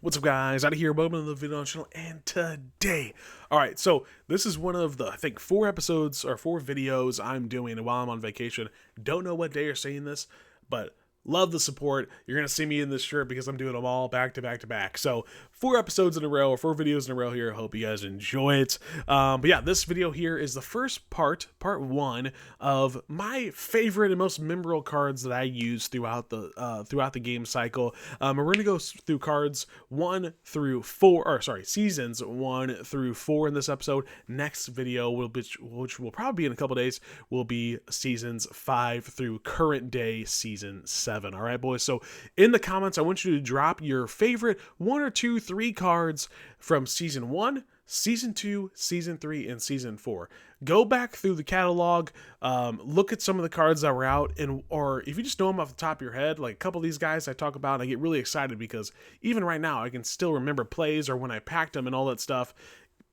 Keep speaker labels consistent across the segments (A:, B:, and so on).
A: What's up, guys? Out of here, welcome to the video channel, and today, alright, so this is one of the, I think, 4 videos I'm doing while I'm on vacation. Don't know what day you're seeing this, but love the support. You're going to see me in this shirt because I'm doing them all back to back to back. So 4 episodes in a row, or 4 videos in a row here. Hope you guys enjoy it. But yeah, this video here is the first part 1 of my favorite and most memorable cards that I use throughout the game cycle. And we're gonna go through cards 1 through 4, or sorry, seasons 1 through 4 in this episode. Next video which will probably be in a couple days, will be seasons 5 through current day season 7. All right, boys. So in the comments, I want you to drop your favorite 1 or 2, 3 cards from season 1, season 2, season 3, and season 4. Go back through the catalog, look at some of the cards that were out, or if you just know them off the top of your head, like a couple of these guys I talk about, I get really excited because even right now I can still remember plays or when I packed them and all that stuff,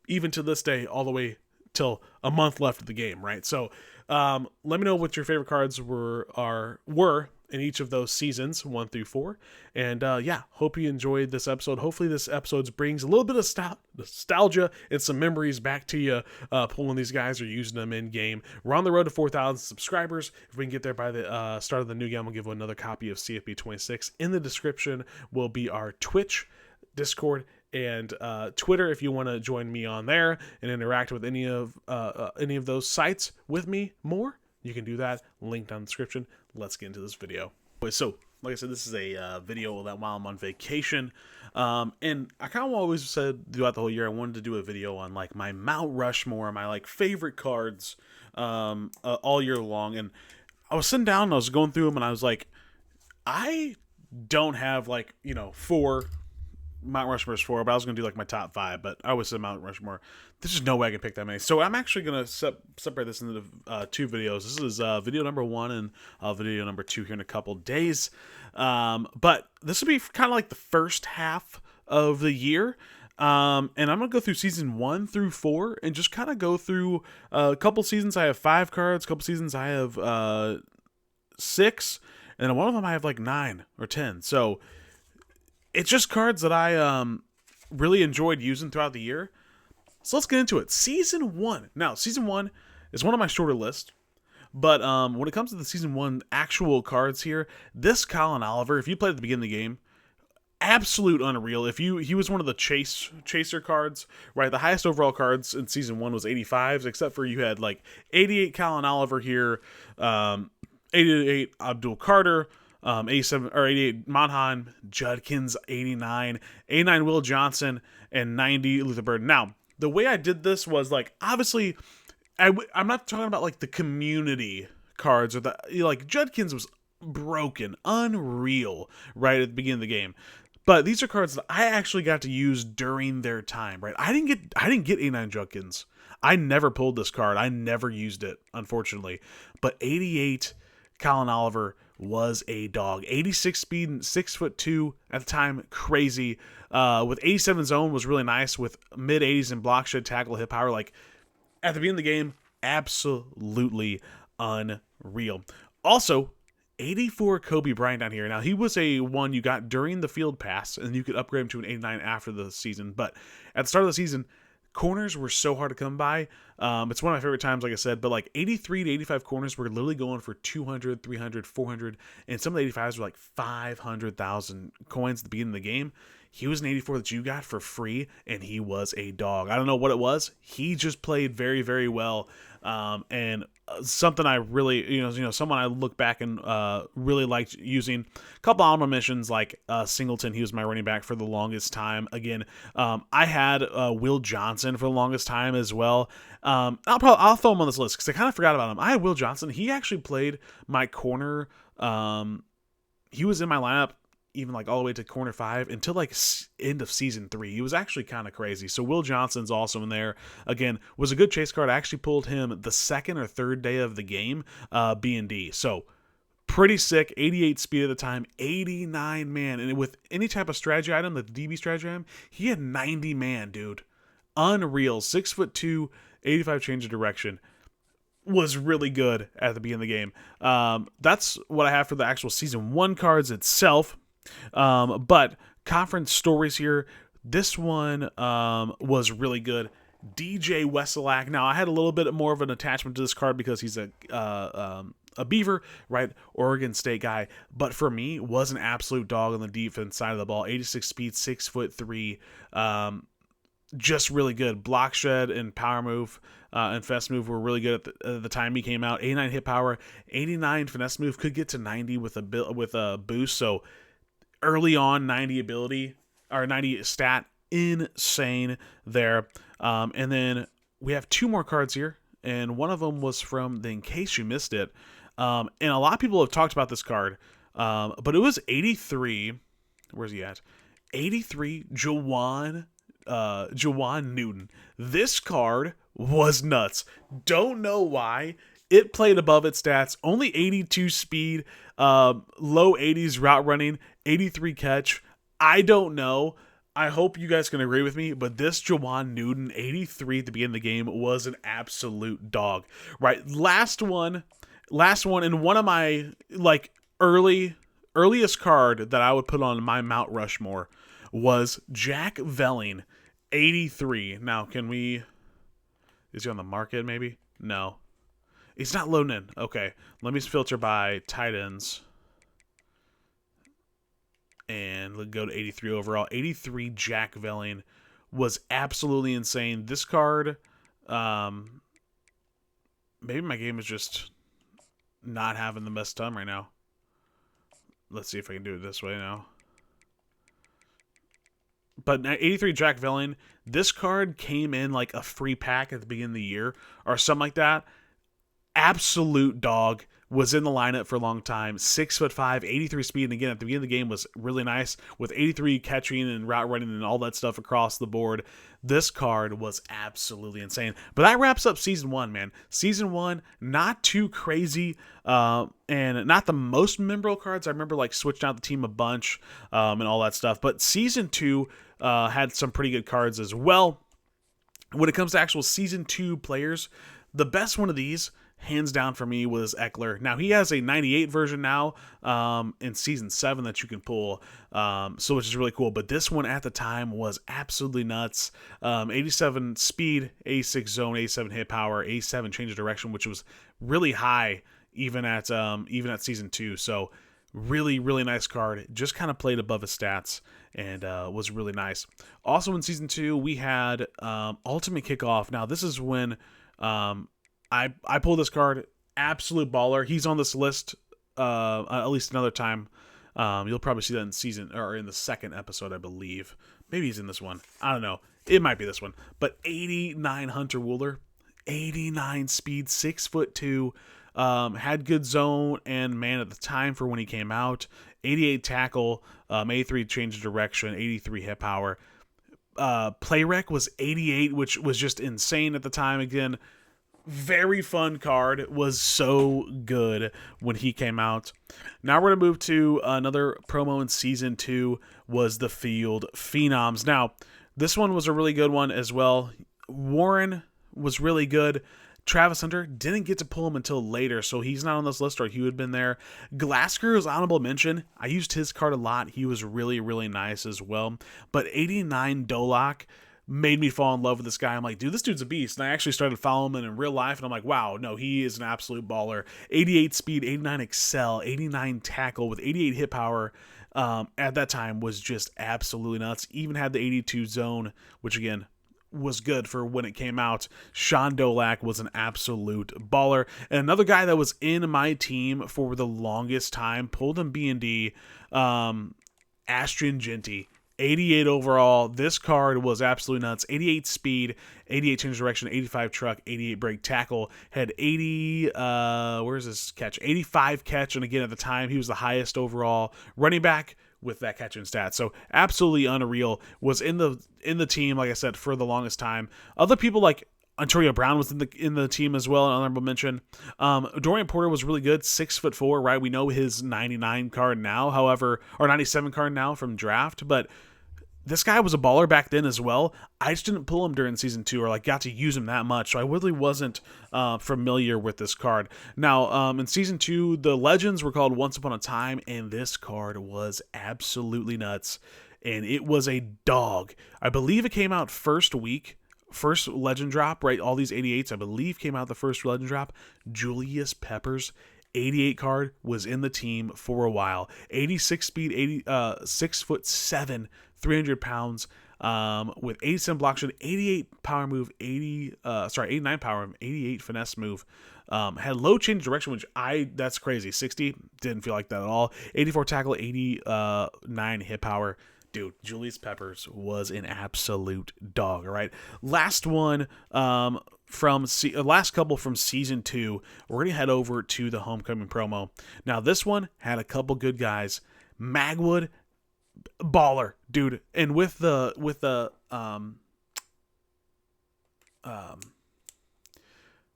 A: even to this day, all the way till a month left of the game, right? So let me know what your favorite cards were in each of those seasons 1 through 4, and yeah, hope you enjoyed this episode. Hopefully this episode brings a little bit of nostalgia and some memories back to you, pulling these guys or using them in game. We're on the road to 4,000 subscribers. If we can get there by the start of the new game, we'll give another copy of CFB 26. In the description will be our Twitch, Discord, and Twitter if you want to join me on there and interact with any of those sites with me more. You can do that, link down in the description. Let's get into this video. So, like I said, this is a video that while I'm on vacation, and I kind of always said throughout the whole year I wanted to do a video on like my Mount Rushmore, my like favorite cards all year long. And I was sitting down and I was going through them and I was like, I don't have like, 4 Mount Rushmore's 4, but I was going to do like my top 5, but I always said Mount Rushmore. There's just no way I can pick that many. So I'm actually going to separate this into 2 videos. This is video number 1 and video number 2 here in a couple days. But this will be kind of like the first half of the year. And I'm going to go through season 1 through 4 and just kind of go through a couple seasons. I have 5 cards, a couple seasons I have 6, and then one of them I have like 9 or 10. So it's just cards that I really enjoyed using throughout the year. So let's get into it. Season 1. Now, Season 1 is one of my shorter lists. But when it comes to the Season 1 actual cards here, this Colin Oliver, if you played at the beginning of the game, absolute unreal. He was one of the chaser cards, right? The highest overall cards in Season 1 was 85s, except for you had like 88 Colin Oliver here, 88 Abdul Carter, 87 or 88 Monhan, Judkins 89 Will Johnson, and 90 Luther Burden. Now, the way I did this was like, obviously, I'm not talking about like the community cards or the like. Judkins was broken, unreal, right at the beginning of the game. But these are cards that I actually got to use during their time, right? I didn't get 89 Judkins. I never pulled this card. I never used it, unfortunately. But 88 Colin Oliver was a dog. 86 speed and 6'2" at the time, crazy. With 87 zone was really nice, with mid 80s and block, shed, tackle, hip power. Like at the beginning of the game, absolutely unreal. Also, 84 Kobe Bryant down here. Now, he was a one you got during the field pass, and you could upgrade him to an 89 after the season. But at the start of the season, corners were so hard to come by. It's one of my favorite times, like I said, but like 83 to 85 corners were literally going for 200, 300, 400, and some of the 85s were like 500,000 coins at the beginning of the game. He was an 84 that you got for free, and he was a dog. I don't know what it was. He just played very, very well, and something I really, someone I look back and really liked using. A couple honorable mentions like Singleton. He was my running back for the longest time. Again, I had Will Johnson for the longest time as well. I'll throw him on this list because I kind of forgot about him. I had Will Johnson. He actually played my corner. He was in my lineup even like all the way to corner 5 until like end of season 3. It was actually kind of crazy. So Will Johnson's also in there. Again, was a good chase card. I actually pulled him the 2nd or 3rd day of the game, B&D. So pretty sick. 88 speed at the time, 89 man. And with any type of strategy item, the DB strategy item, he had 90 man, dude. Unreal. 6'2", 85 change of direction. Was really good at the beginning of the game. That's what I have for the actual season 1 cards itself. But conference stories here. This one was really good. DJ Wesolak. Now, I had a little bit more of an attachment to this card because he's a Beaver, right? Oregon State guy. But for me, was an absolute dog on the defense side of the ball. 86 speed, 6'3". Just really good. Block shed and power move and finesse move were really good at the time he came out. 89 hit power, 89 finesse move, could get to 90 with a boost. So early on, 90 ability or 90 stat, insane there. And then we have two more cards here, and one of them was from the In Case You Missed It. And a lot of people have talked about this card, but it was 83. Where's he at? 83 Jawan Newton. This card was nuts. Don't know why. It played above its stats. Only 82 speed, low 80s route running, 83 catch. I don't know. I hope you guys can agree with me, but this Jawan Newton, 83 at the beginning of the game, was an absolute dog. Right, last one, and one of my earliest card that I would put on my Mount Rushmore was Jack Velling, 83. Now, is he on the market maybe? No. He's not loading in. Okay, let me filter by tight ends. And let's go to 83 overall. 83 Jack Velling was absolutely insane. This card, maybe my game is just not having the best time right now. Let's see if I can do it this way now. But 83 Jack Velling, this card came in like a free pack at the beginning of the year or something like that. Absolute dog. Was in the lineup for a long time. 6'5", 83 speed, and again at the beginning of the game was really nice with 83 catching and route running and all that stuff across the board. This card was absolutely insane. But that wraps up Season 1, man. Season 1, not too crazy, and not the most memorable cards. I remember like switching out the team a bunch and all that stuff. But Season 2 had some pretty good cards as well. When it comes to actual Season 2 players, the best one of these, hands down for me, was Eckler. Now, he has a 98 version now in Season 7 that you can pull, so which is really cool. But this one at the time was absolutely nuts. 87 speed, 86 zone, 87 hit power, 87 change of direction, which was really high even at Season 2. So really, really nice card. Just kind of played above his stats and was really nice. Also in Season 2, we had Ultimate Kickoff. Now, this is when I pulled this card. Absolute baller. He's on this list at least another time. You'll probably see that in the second episode, I believe. Maybe he's in this one. I don't know. It might be this one. But 89 Hunter Wooler, 89 speed, 6'2", had good zone and man at the time for when he came out. 88 tackle, 83 change of direction, 83 hit power. Play rec was 88, which was just insane at the time. Again, very fun card. Was so good when he came out. Now we're going to move to another promo in Season 2, was the Field Phenoms. Now, this one was a really good one as well. Warren was really good. Travis Hunter didn't get to pull him until later, so he's not on this list, or he would have been there. Glasgow is honorable mention. I used his card a lot. He was really, really nice as well. But 89 Dolak made me fall in love with this guy. I'm like, dude, this dude's a beast. And I actually started following him in real life, and I'm like, wow, no, he is an absolute baller. 88 speed, 89 excel, 89 tackle with 88 hit power. At that time was just absolutely nuts. Even had the 82 zone, which again was good for when it came out. Sean Dolak was an absolute baller. And another guy that was in my team for the longest time, pulled him B&D, Ashton Genty. 88 overall. This card was absolutely nuts. 88 speed, 88 change direction, 85 truck, 88 break tackle. Had 80, where's his catch? 85 catch, and again, at the time, he was the highest overall running back with that catch and stat. So absolutely unreal. Was in the team, like I said, for the longest time. Other people like Antonio Brown was in the team as well, an honorable mention. Dorian Porter was really good, 6'4", right? We know his 99 card now, however, or 97 card now from draft, but this guy was a baller back then as well. I just didn't pull him during Season 2 or got to use him that much, so I really wasn't familiar with this card. Now, in Season 2, the Legends were called Once Upon a Time, and this card was absolutely nuts. and it was a dog. I believe it came out first week, first legend drop, right? All these 88s, I believe, came out the first legend drop. Julius Peppers, 88 card, was in the team for a while. 86 speed, 6'7", 300 pounds, with 87 block shot, 88 power move, 89 power, 88 finesse move. Had low change direction, which that's crazy. 60, didn't feel like that at all. 84 tackle, 89 hit power. Dude, Julius Peppers was an absolute dog. All right, last one last couple from season 2. We're gonna head over to the homecoming promo. Now this one had a couple good guys. Magwood, baller, dude, and with the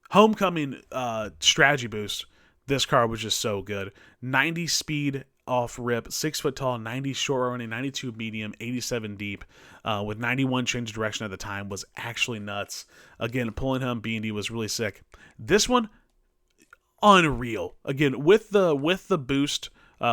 A: homecoming strategy boost, this card was just so good. 90 speed off rip, 6 foot tall, 90 short running, 92 medium, 87 deep, with 91 change of direction at the time, was actually nuts. Again, pulling him B&D was really sick. This one, unreal. Again, with the boost,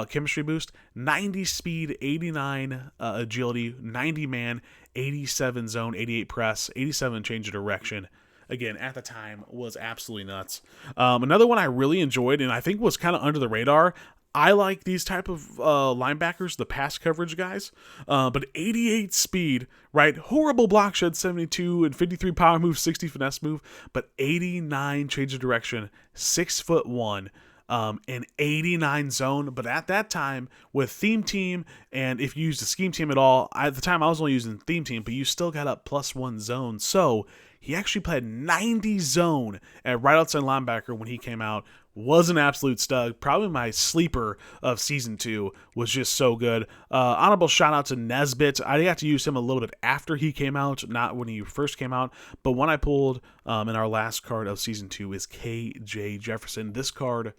A: chemistry boost, 90 speed, 89 agility, 90 man, 87 zone, 88 press, 87 change of direction. Again, at the time, was absolutely nuts. Another one I really enjoyed, and I think was kind of under the radar. I like these type of linebackers, the pass coverage guys. But 88 speed, right? Horrible block shed, 72, and 53 power move, 60 finesse move, but 89 change of direction, 6'1", and 89 zone. But at that time, with theme team, and if you used a scheme team at all, at the time I was only using theme team, but you still got up +1 zone. So he actually played 90 zone at right outside linebacker when he came out. Was an absolute stud. Probably my sleeper of season 2. Was just so good. Honorable shout out to Nesbitt. I got to use him a little bit after he came out, not when he first came out. But when I pulled in our last card of season 2 is KJ Jefferson. This card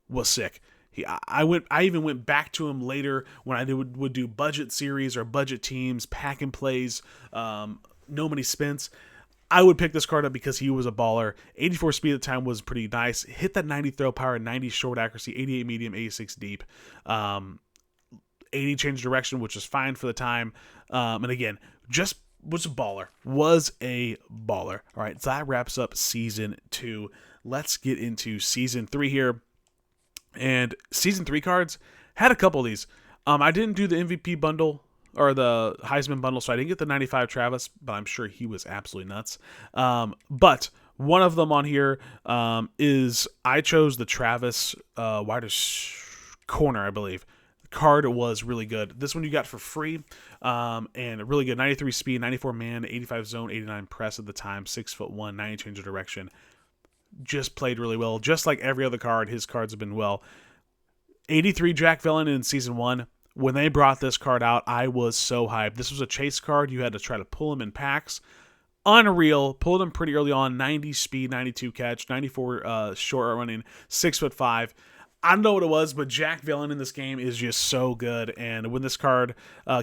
A: was sick. I even went back to him later when I would do budget series or budget teams, pack and plays, no money spends. I would pick this card up because he was a baller. 84 speed at the time was pretty nice. Hit that 90 throw power, 90 short accuracy, 88 medium, 86 deep, 80 change direction, which is fine for the time. And again, just was a baller. Was a baller. All right, so that wraps up season 2. Let's get into season 3 here. And season 3 cards had a couple of these. I didn't do the MVP bundle or the Heisman bundle, so I didn't get the 95 Travis, but I'm sure he was absolutely nuts. But one of them on here is I chose the Travis wide corner, I believe. The card was really good. This one you got for free, and really good. 93 speed, 94 man, 85 zone, 89 press at the time, 6'1", 90 change of direction. Just played really well. Just like every other card, his cards have been well. 83 Jack Villain in season 1. When they brought this card out, I was so hyped. This was a chase card. You had to try to pull him in packs. Unreal. Pulled him pretty early on. 90 speed, 92 catch, 94 short running, 6'5". I don't know what it was, but Jack Villain in this game is just so good. And when this card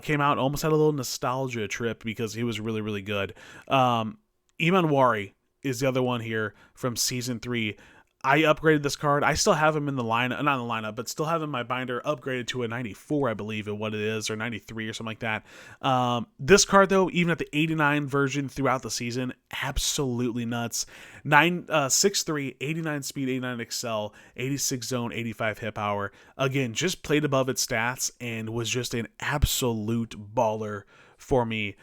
A: came out, almost had a little nostalgia trip because he was really, really good. Iman Wari is the other one here from season 3. I upgraded this card. I still have him in the lineup, not in the lineup, but still have him in my binder upgraded to a 94, I believe, is what it is, or 93 or something like that. This card, though, even at the 89 version throughout the season, absolutely nuts. 6'3", 89 speed, 89 excel, 86 zone, 85 hip power. Again, just played above its stats and was just an absolute baller for me.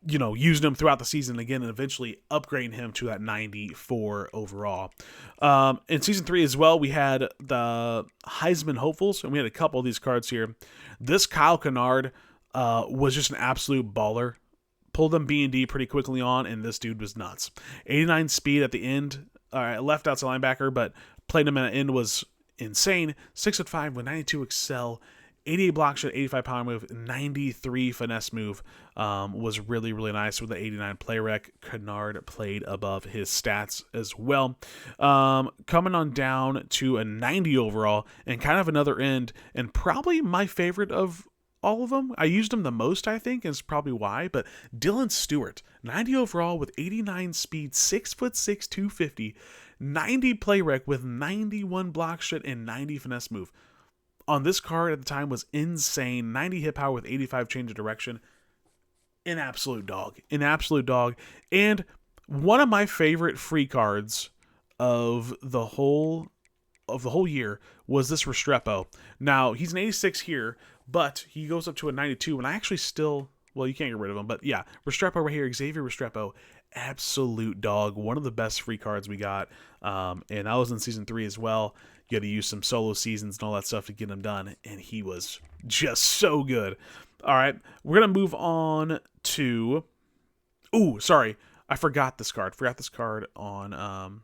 A: Using him throughout the season again and eventually upgrading him to that 94 overall. In season 3 as well, we had the Heisman hopefuls, and we had a couple of these cards here. This Kyle Canard was just an absolute baller. Pulled them B&D pretty quickly on, and this dude was nuts. 89 speed at the end, left outside linebacker, but played him at the end was insane. 6'5" with 92 excel, 88 block shot, 85 power move, 93 finesse move, was really, really nice with the 89 play rec. Canard played above his stats as well. Coming on down to a 90 overall and kind of another end, and probably my favorite of all of them. I used him the most, I think, is probably why, but Dylan Stewart, 90 overall with 89 speed, 6'6", 250, 90 play rec with 91 block shot and 90 finesse move. on this card at the time was insane. 90 hit power with 85 change of direction. An absolute dog. An absolute dog. And one of my favorite free cards of the whole year was this Restrepo. Now, he's an 86 here, but he goes up to a 92, and I actually still, well, you can't get rid of him, but yeah, Restrepo right here, Xavier Restrepo, absolute dog, one of the best free cards we got, and that was in Season 3 as well. You had to use some solo seasons and all that stuff to get him done, and he was just so good. All right, we're going to move on to, sorry, I forgot this card. On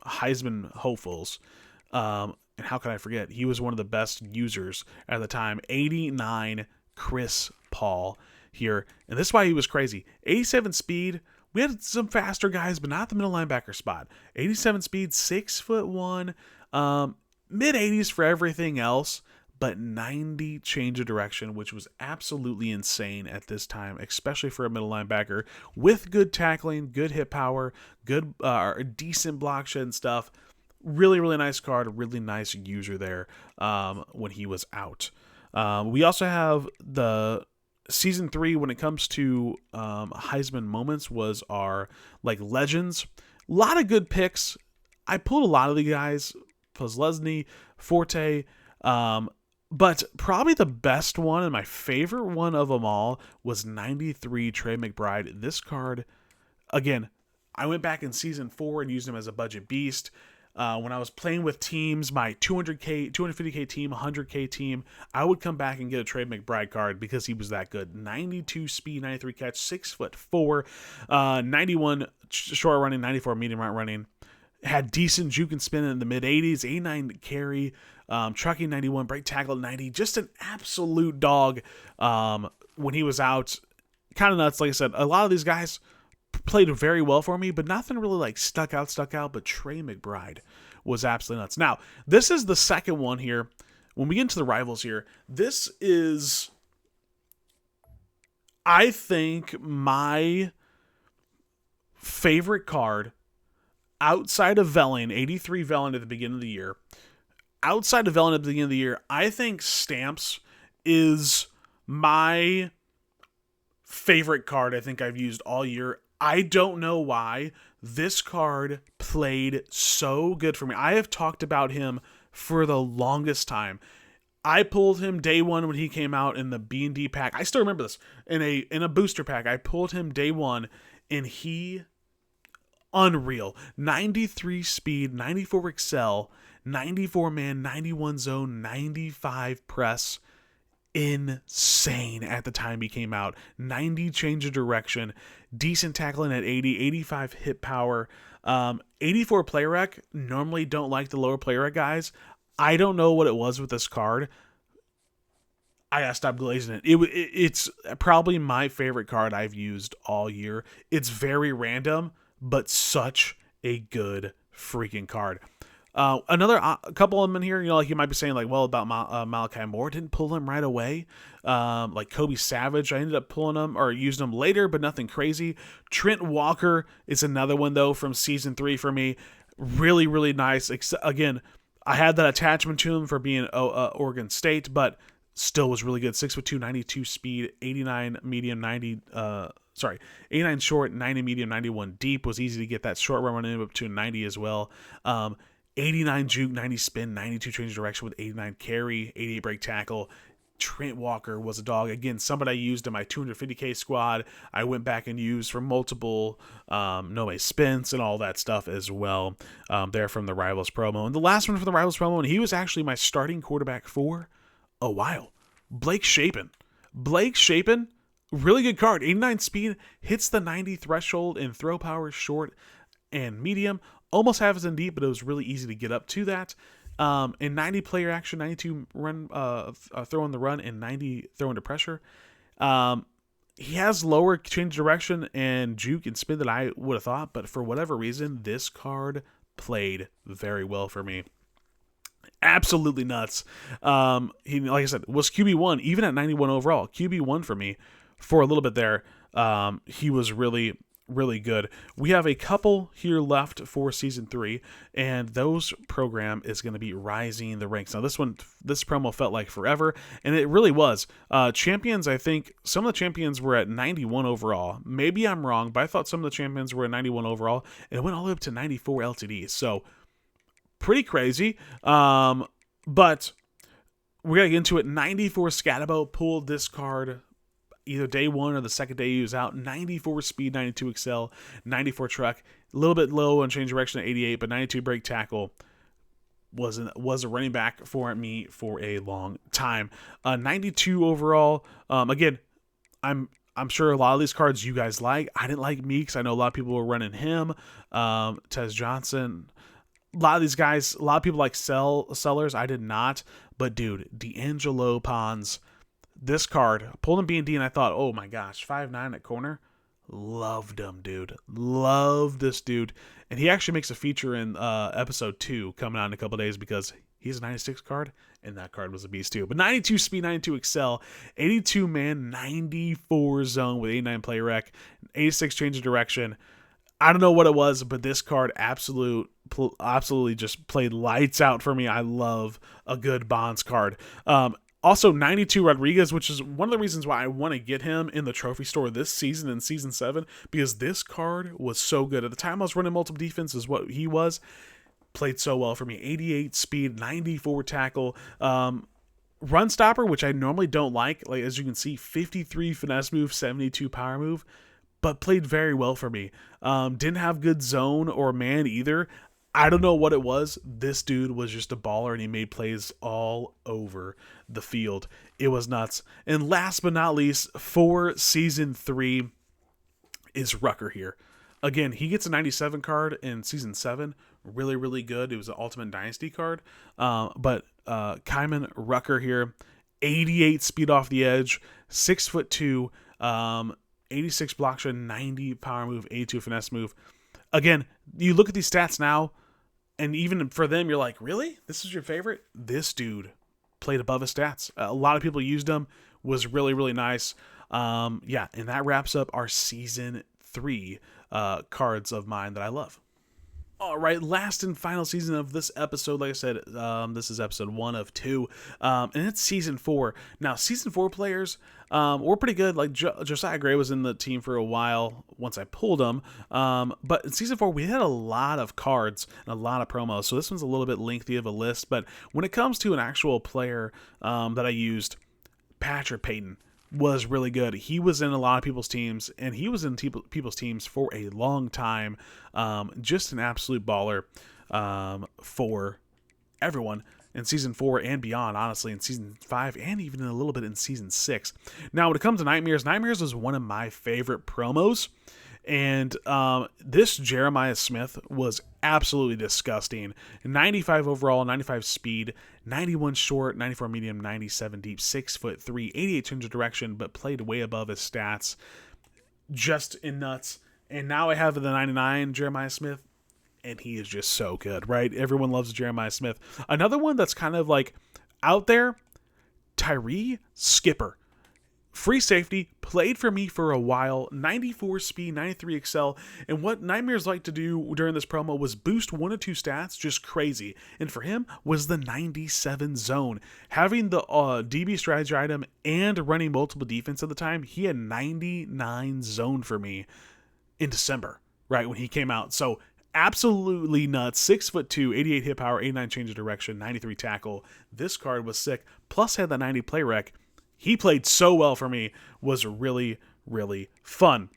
A: Heisman hopefuls. And how can I forget? He was one of the best users at the time. 89 Chris Paul here. And this is why he was crazy. 87 speed. We had some faster guys, but not the middle linebacker spot. 87 speed, 6'1", mid-80s for everything else, but 90 change of direction, which was absolutely insane at this time, especially for a middle linebacker, with good tackling, good hit power, good decent block shed and stuff. Really, really nice card, a really nice user there when he was out. We also have the Season 3 when it comes to Heisman moments was our legends. A lot of good picks. I pulled a lot of the guys, Posledny, Forte, but probably the best one and my favorite one of them all was 93 Trey McBride. This card, again, I went back in Season 4 and used him as a budget beast. When I was playing with teams, my 200K, 250K team, 100K team, I would come back and get a Trey McBride card because he was that good. 92 speed, 93 catch, 6'4", 91 short running, 94 medium running. Had decent juke and spin in the mid-80s, 89 carry, trucking 91, break tackle 90. Just an absolute dog when he was out. Kind of nuts. Like I said, a lot of these guys played very well for me, but nothing really stuck out. But Trey McBride was absolutely nuts. Now, this is the second one here. When we get into the rivals here, this is, I think, my favorite card outside of Velling, 83 Velling at the beginning of the year. Outside of Velling at the beginning of the year, I think Stamps is my favorite card I think I've used all year. I don't know why. This card played so good for me. I have talked about him for the longest time. I pulled him day one when he came out in the B&D pack. I still remember this. In a booster pack, I pulled him day one, and he, unreal. 93 speed, 94 excel, 94 man, 91 zone, 95 press. Insane at the time he came out. 90 change of direction, decent tackling at 80, 85 hit power, 84 play rec. Normally don't like the lower play rec guys. I don't know what it was with this card. I gotta stop glazing it. It's probably my favorite card I've used all year. It's very random, but such a good freaking card. A couple of them in here, you might be saying about Malachi Moore, didn't pull him right away. Kobe Savage, I ended up pulling him or using him later, but nothing crazy. Trent Walker is another one though from Season 3 for me. Really, really nice. Again, I had that attachment to him for being Oregon State, but still was really good. 6'2", 92 speed, 89 medium, 89 short, 90 medium, 91 deep. Was easy to get that short run in up to 90 as well. 89 juke, 90 spin, 92 change of direction with 89 carry, 88 break tackle. Trent Walker was a dog. Again, somebody I used in my 250K squad. I went back and used for multiple no spins and all that stuff as well. There from the Rivals promo. And the last one from the Rivals promo, and he was actually my starting quarterback for a while. Blake Shapen. Really good card. 89 speed, hits the 90 threshold in throw power, short and medium. Almost half as in deep, but it was really easy to get up to that. And 90 player action, 92 run, throw in the run, and 90 throw into pressure. He has lower change direction and juke and spin than I would have thought, but for whatever reason, this card played very well for me. Absolutely nuts. He, like I said, was QB1, even at 91 overall. QB1 for me for a little bit there. He was really, really good. We have a couple here left for season 3, and those program is going to be Rising the Ranks. Now this promo felt like forever, and it really was. Champions, I think some of the champions were at 91 overall. Maybe I'm wrong, but I thought some of the champions were at 91 overall, and it went all the way up to 94 LTD. So pretty crazy. But we're going to get into it. 94 Scatabo pulled this card either day one or the second day he was out. 94 speed, 92 excel, 94 truck. A little bit low on change direction at 88, but 92 break tackle. Was a running back for me for a long time. 92 overall. Again, I'm sure a lot of these cards you guys like. I didn't like Meeks. I know a lot of people were running him. Tez Johnson. A lot of these guys, a lot of people like sellers. I did not. But dude, D'Angelo Pons. This card, pulled him B&D, and I thought, oh my gosh, 5'9" at corner. Loved him, dude. Loved this dude. And he actually makes a feature in episode 2 coming out in a couple days because he's a 96 card, and that card was a beast too. But 92 speed, 92 excel, 82 man, 94 zone with 89 play rec, 86 change of direction. I don't know what it was, but this card absolutely just played lights out for me. I love a good Bonds card. Also, 92 Rodriguez, which is one of the reasons why I want to get him in the trophy store this season in Season 7, because this card was so good. At the time I was running multiple defense is what he was. Played so well for me. 88 speed, 94 tackle. Run stopper, which I normally don't like as you can see, 53 finesse move, 72 power move, but played very well for me. Didn't have good zone or man either. I don't know what it was. This dude was just a baller, and he made plays all over the field. It was nuts. And last but not least, for Season 3 is Rucker here. Again, he gets a 97 card in Season 7. Really, really good. It was an Ultimate Dynasty card. But Kaiman Rucker here, 88 speed off the edge, 6'2", 86 block shot, 90 power move, 82 finesse move. Again, you look at these stats now, and even for them, you're like, really? This is your favorite? This dude played above his stats. A lot of people used him. Was really, really nice. Yeah, and that wraps up our Season 3 cards of mine that I love. All right, last and final season of this episode. Like I said, this is episode 1 of 2, and it's Season 4. Now, Season 4 players were pretty good. Like, Josiah Gray was in the team for a while once I pulled him, but in Season 4, we had a lot of cards and a lot of promos, so this one's a little bit lengthy of a list, but when it comes to an actual player that I used, Patrick Payton was really good. He was in a lot of people's teams, and he was in people's teams for a long time. Just an absolute baller for everyone in Season 4 and beyond, honestly, in Season 5 and even a little bit in Season 6. Now, when it comes to Nightmares, Nightmares was one of my favorite promos. And this Jeremiah Smith was absolutely disgusting. 95 overall, 95 speed, 91 short, 94 medium, 97 deep, 6'3", 88 change of direction, but played way above his stats. Just in nuts. And now I have the 99 Jeremiah Smith, and he is just so good, right? Everyone loves Jeremiah Smith. Another one that's kind of like out there, Tyree Skipper. Free safety, played for me for a while, 94 speed, 93 excel, and what Nightmares like to do during this promo was boost 1 or 2 stats, just crazy, and for him was the 97 zone. Having the DB strategy item and running multiple defense at the time, he had 99 zone for me in December, right, when he came out, so absolutely nuts. 6'2", 88 hit power, 89 change of direction, 93 tackle. This card was sick, plus had that 90 play rec. He played so well for me, was really, really fun.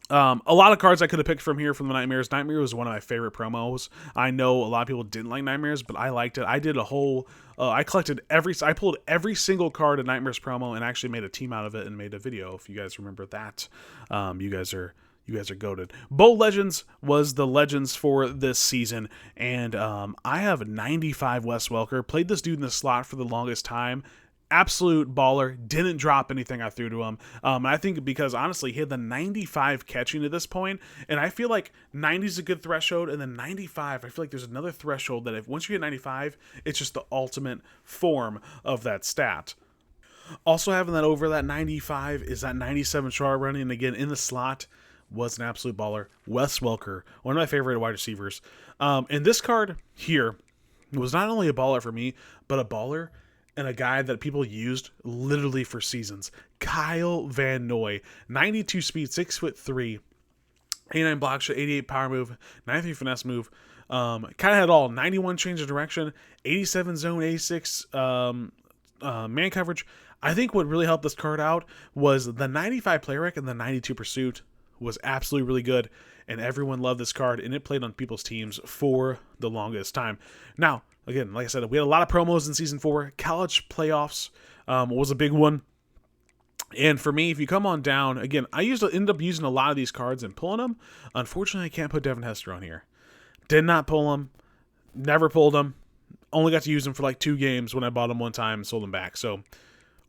A: A lot of cards I could have picked from here from the Nightmares. Nightmare was one of my favorite promos. I know a lot of people didn't like Nightmares, but I liked it. I did a whole, I pulled every single card in Nightmares promo and actually made a team out of it and made a video. If you guys remember that, you guys are goated. Bowl Legends was the Legends for this season, and I have 95 Wes Welker. Played this dude in the slot for the longest time. Absolute baller, didn't drop anything I threw to him. I think because honestly, he had the 95 catching at this point, and I feel like 90 is a good threshold, and then 95, I feel like there's another threshold that if once you get 95, it's just the ultimate form of that stat. Also having that over that 95 is that 97 char running again in the slot. was an absolute baller. Wes Welker, one of my favorite wide receivers. And this card here was not only a baller for me, but a baller and a guy that people used literally for seasons. Kyle Van Noy, 92 speed, 6'3", 89 block shot, 88 power move, 93 finesse move. Kind of had all 91 change of direction, 87 zone, 86 man coverage. I think what really helped this card out was the 95 play rec and the 92 pursuit was absolutely really good, and everyone loved this card, and it played on people's teams for the longest time. Now, again, like I said, we had a lot of promos in Season 4. College playoffs was a big one. And for me, if you come on down, again, I ended up using a lot of these cards and pulling them. Unfortunately, I can't put Devin Hester on here. Did not pull him. Never pulled him. Only got to use him for like 2 games when I bought him one time and sold him back.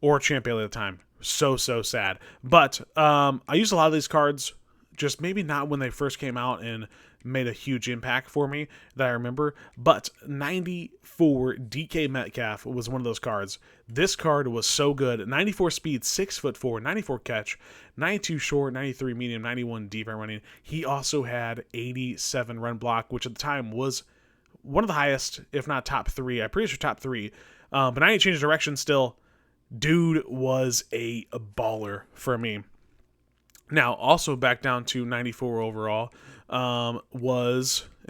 A: Or Champ Bailey at the time. So sad. But I used a lot of these cards, just maybe not when they first came out and made a huge impact for me that I remember. But 94 DK Metcalf was one of those cards. This card was so good. 94 speed, 6'4", 94 catch, 92 short, 93 medium, 91 deep air running. He also had 87 run block, which at the time was one of the highest, if not top 3. I'm pretty sure top 3. But 98 change of direction still. Dude was a baller for me. Now, also back down to 94 overall and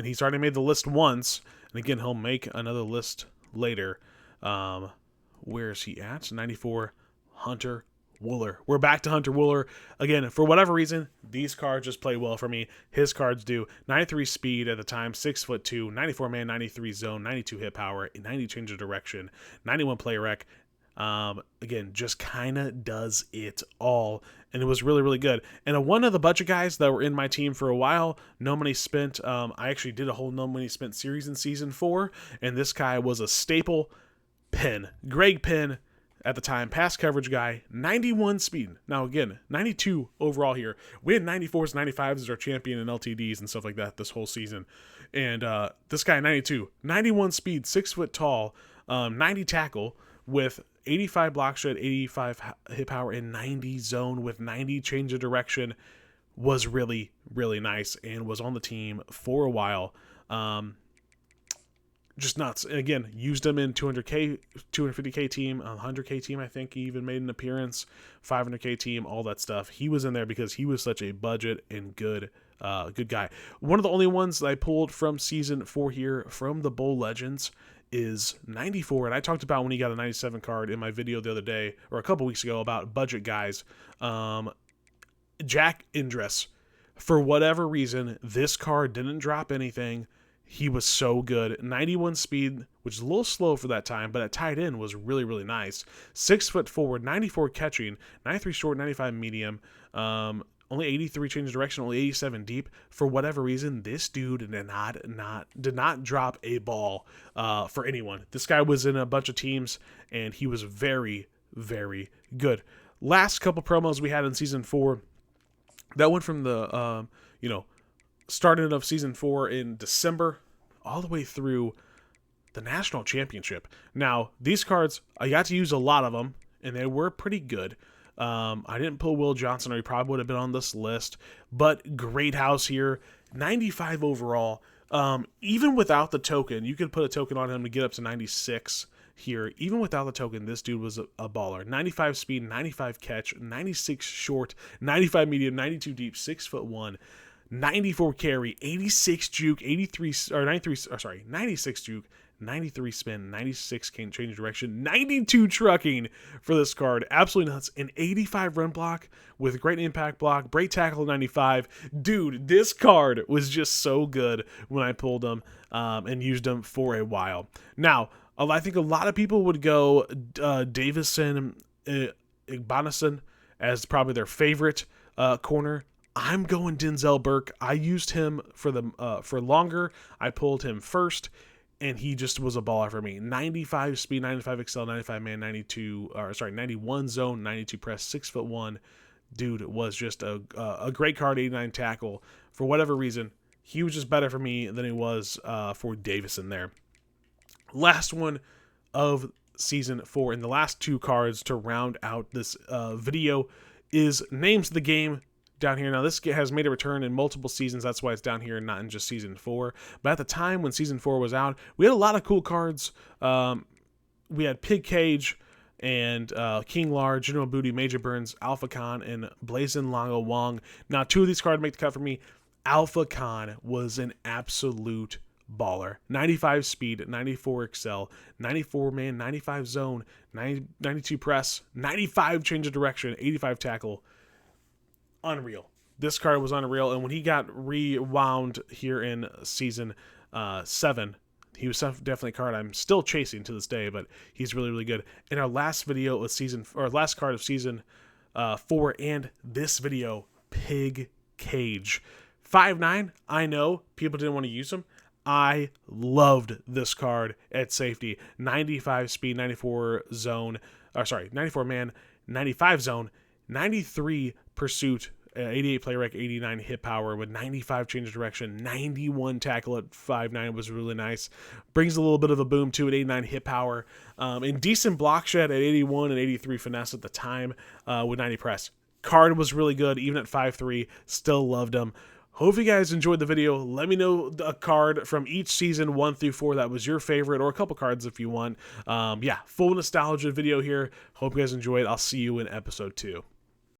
A: he's already made the list once, and again, he'll make another list later. Where is he at? 94, Hunter Wooler. We're back to Hunter Wooler. Again, for whatever reason, these cards just play well for me. His cards do. 93 speed at the time, 6'2", 94 man, 93 zone, 92 hit power, 90 change of direction, 91 play rec. Again, just kind of does it all, and it was really, really good. And one of the budget guys that were in my team for a while, No Money Spent, I actually did a whole No Money Spent series in Season 4, and this guy was a staple. Penn. Greg Penn, at the time, pass coverage guy, 91 speed. Now, again, 92 overall here. We had 94s, 95s as our champion in LTDs and stuff like that this whole season. And this guy, 92. 91 speed, 6 foot tall, 90 tackle, with 85 block shot, 85 hit power, and 90 zone with 90 change of direction, was really, really nice and was on the team for a while. Just nuts. And again, used him in 200K, 250K team, 100K team, I think he even made an appearance, 500K team, all that stuff. He was in there because he was such a budget and good guy. One of the only ones that I pulled from Season 4 here from the Bowl Legends is 94, and I talked about when he got a 97 card in my video the other day, or a couple weeks ago, about budget guys. Jack Indress. For whatever reason, this card didn't drop anything. He was so good. 91 speed, which is a little slow for that time, but at tight end was really, really nice. 6'4", 94 catching, 93 short, 95 medium, only 83 change of direction, only 87 deep. For whatever reason, this dude did not drop a ball for anyone. This guy was in a bunch of teams, and he was very, very good. Last couple promos we had in Season 4, that went from the, starting of Season 4 in December all the way through the National Championship. Now, these cards, I got to use a lot of them, and they were pretty good. I didn't pull Will Johnson, or he probably would have been on this list, but great house here. 95 overall. Even without the token, you could put a token on him to get up to 96 here. Even without the token, this dude was a baller. 95 speed, 95 catch, 96 short, 95 medium, 92 deep, 6'1", 94 carry, 86 juke, 96 juke, 93 spin, 96 change of direction, 92 trucking for this card. Absolutely nuts. An 85 run block with great impact block, break tackle 95. Dude, this card was just so good when I pulled him and used him for a while. Now, I think a lot of people would go Davison Igbonason as probably their favorite corner. I'm going Denzel Burke. I used him for longer. I pulled him first, and he just was a baller for me. 95 speed, 95 excel, 95 man, 91 zone, 92 press, 6'1". Dude was just a great card, 89 tackle. For whatever reason, he was just better for me than he was for Davison there. Last one of Season 4, and the last 2 cards to round out this video is Names of the Game down here. Now, this has made a return in multiple seasons. That's why it's down here and not in just Season 4. But at the time when Season 4 was out, we had a lot of cool cards. We had Pig Cage and King Lar, General Booty, Major Burns, Alpha Khan, and Blazin' Longo Wong. Now, 2 of these cards make the cut for me. Alpha Khan was an absolute baller. 95 speed, 94 excel, 94 man, 95 zone, 92 press, 95 change of direction, 85 tackle. Unreal. This card was unreal, and when he got rewound here in Season 7, he was definitely a card I'm still chasing to this day, but he's really, really good. In our last video of last card of Season 4 and this video, Pig Cage. 5'9", I know people didn't want to use him. I loved this card at safety. 95 speed, 94 man, 95 zone, 93 pursuit, 88 play rec, 89 hit power with 95 change of direction, 91 tackle at 5'9" was really nice. Brings a little bit of a boom too at 89 hit power. And decent block shed at 81 and 83 finesse at the time with 90 press. Card was really good, even at 5'3", still loved him. Hope you guys enjoyed the video. Let me know a card from each season 1 through 4 that was your favorite, or a couple cards if you want. Yeah, full nostalgia video here. Hope you guys enjoyed. I'll see you in episode 2.